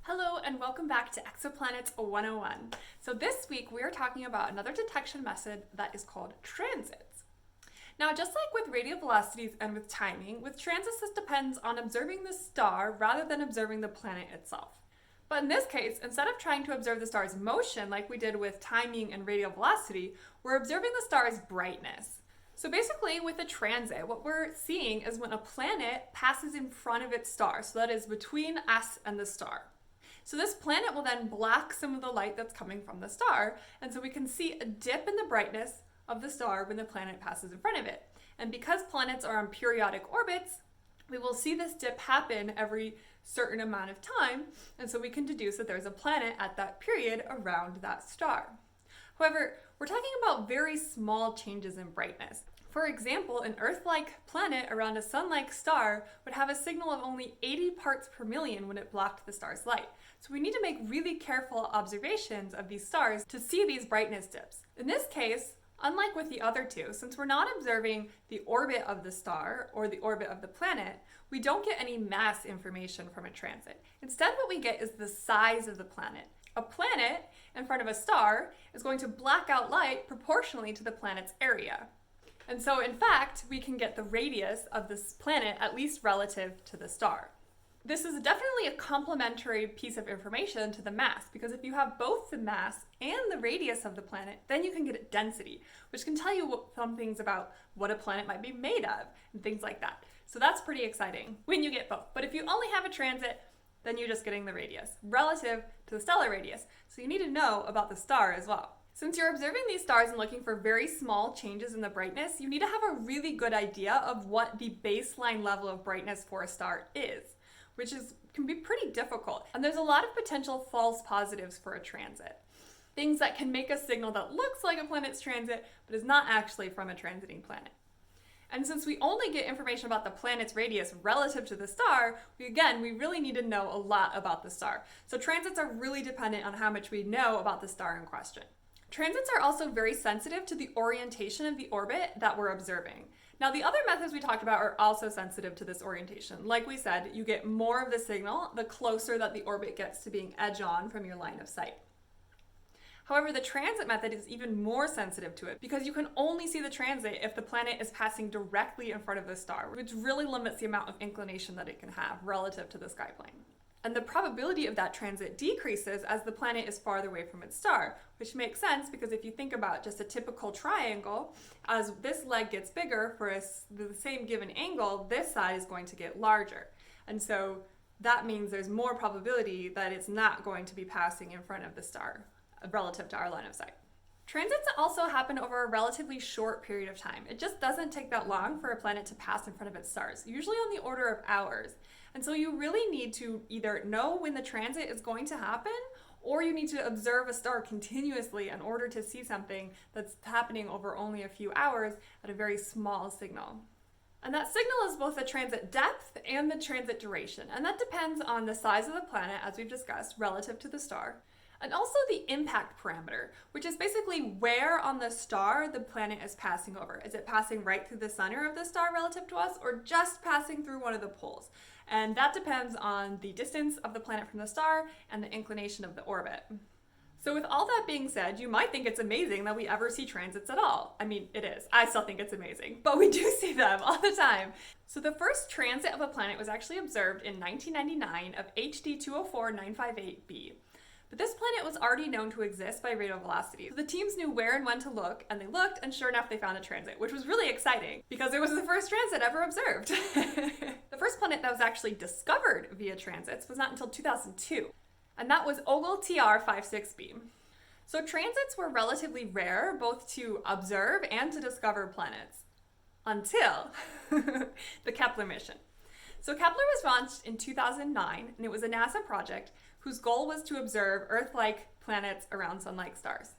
Hello and welcome back to Exoplanets 101. So this week we are talking about another detection method that is called transits. Now, just like with radial velocities and with timing, with transits this depends on observing the star rather than observing the planet itself. But in this case, instead of trying to observe the star's motion like we did with timing and radial velocity, we're observing the star's brightness. So basically with a transit, what we're seeing is when a planet passes in front of its star, so that is between us and the star. So this planet will then block some of the light that's coming from the star, and so we can see a dip in the brightness of the star when the planet passes in front of it. And because planets are on periodic orbits, we will see this dip happen every certain amount of time, and so we can deduce that there's a planet at that period around that star. However, we're talking about very small changes in brightness. For example, an Earth-like planet around a Sun-like star would have a signal of only 80 parts per million when it blocked the star's light. So we need to make really careful observations of these stars to see these brightness dips. In this case, unlike with the other two, since we're not observing the orbit of the star or the orbit of the planet, we don't get any mass information from a transit. Instead, what we get is the size of the planet. A planet in front of a star is going to black out light proportionally to the planet's area. And so, in fact, we can get the radius of this planet at least relative to the star. This is definitely a complementary piece of information to the mass, because if you have both the mass and the radius of the planet, then you can get a density, which can tell you some things about what a planet might be made of and things like that. So that's pretty exciting when you get both. But if you only have a transit, then you're just getting the radius relative to the stellar radius. So you need to know about the star as well. Since you're observing these stars and looking for very small changes in the brightness, you need to have a really good idea of what the baseline level of brightness for a star is, which can be pretty difficult. And there's a lot of potential false positives for a transit. Things that can make a signal that looks like a planet's transit, but is not actually from a transiting planet. And since we only get information about the planet's radius relative to the star, we really need to know a lot about the star. So transits are really dependent on how much we know about the star in question. Transits are also very sensitive to the orientation of the orbit that we're observing. Now, the other methods we talked about are also sensitive to this orientation. Like we said, you get more of the signal the closer that the orbit gets to being edge-on from your line of sight. However, the transit method is even more sensitive to it because you can only see the transit if the planet is passing directly in front of the star, which really limits the amount of inclination that it can have relative to the sky plane. And the probability of that transit decreases as the planet is farther away from its star, which makes sense because if you think about just a typical triangle, as this leg gets bigger for the same given angle, this side is going to get larger. And so that means there's more probability that it's not going to be passing in front of the star relative to our line of sight. Transits also happen over a relatively short period of time. It just doesn't take that long for a planet to pass in front of its stars, usually on the order of hours. And so you really need to either know when the transit is going to happen, or you need to observe a star continuously in order to see something that's happening over only a few hours at a very small signal. And that signal is both the transit depth and the transit duration. And that depends on the size of the planet, as we've discussed, relative to the star. And also the impact parameter, which is basically where on the star the planet is passing over. Is it passing right through the center of the star relative to us, or just passing through one of the poles? And that depends on the distance of the planet from the star and the inclination of the orbit. So with all that being said, you might think it's amazing that we ever see transits at all. I mean, it is. I still think it's amazing, but we do see them all the time. So the first transit of a planet was actually observed in 1999 of HD 204958b. But this planet was already known to exist by radial velocity. So the teams knew where and when to look, and they looked, and sure enough, they found a transit, which was really exciting because it was the first transit ever observed. The first planet that was actually discovered via transits was not until 2002, and that was Ogle TR56b. So transits were relatively rare, both to observe and to discover planets, until the Kepler mission. So Kepler was launched in 2009, and it was a NASA project whose goal was to observe Earth-like planets around Sun-like stars.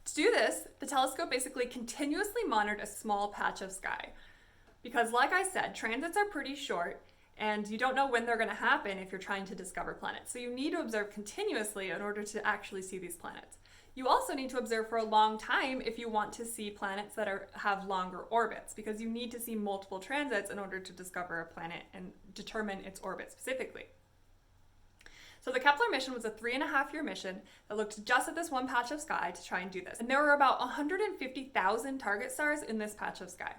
To do this, the telescope basically continuously monitored a small patch of sky. Because like I said, transits are pretty short, and you don't know when they're going to happen if you're trying to discover planets. So you need to observe continuously in order to actually see these planets. You also need to observe for a long time if you want to see planets that have longer orbits, because you need to see multiple transits in order to discover a planet and determine its orbit specifically. So the Kepler mission was a 3.5-year mission that looked just at this one patch of sky to try and do this. And there were about 150,000 target stars in this patch of sky.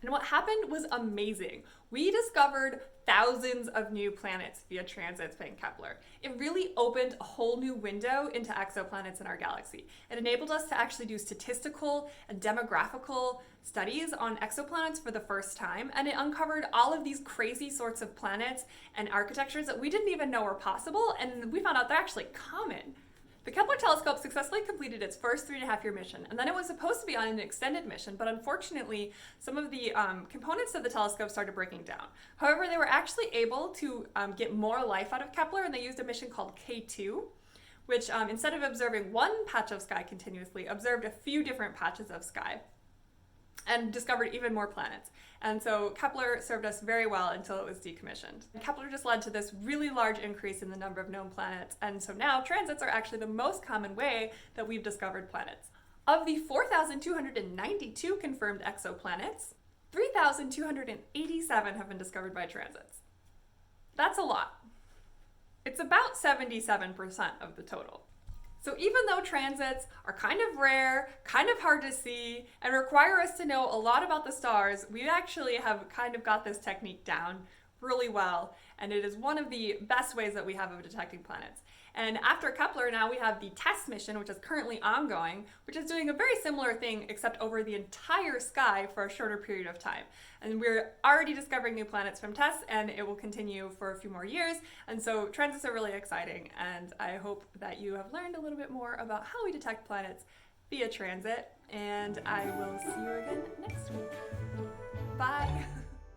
And what happened was amazing. We discovered thousands of new planets via transits by Kepler. It really opened a whole new window into exoplanets in our galaxy. It enabled us to actually do statistical and demographical studies on exoplanets for the first time, and it uncovered all of these crazy sorts of planets and architectures that we didn't even know were possible, and we found out they're actually common. The Kepler telescope successfully completed its first 3.5-year mission, and then it was supposed to be on an extended mission, but unfortunately, some of the components of the telescope started breaking down. However, they were actually able to get more life out of Kepler, and they used a mission called K2, which instead of observing one patch of sky continuously, observed a few different patches of sky and discovered even more planets. And so Kepler served us very well until it was decommissioned. Kepler just led to this really large increase in the number of known planets, and so now transits are actually the most common way that we've discovered planets. Of the 4,292 confirmed exoplanets, 3,287 have been discovered by transits. That's a lot. It's about 77% of the total. So even though transits are kind of rare, kind of hard to see, and require us to know a lot about the stars, we actually have kind of got this technique down really well, and it is one of the best ways that we have of detecting planets. And after Kepler, now we have the TESS mission, which is currently ongoing, which is doing a very similar thing except over the entire sky for a shorter period of time. And we're already discovering new planets from TESS, and it will continue for a few more years. And so transits are really exciting, and I hope that you have learned a little bit more about how we detect planets via transit, and I will see you again next week. Bye!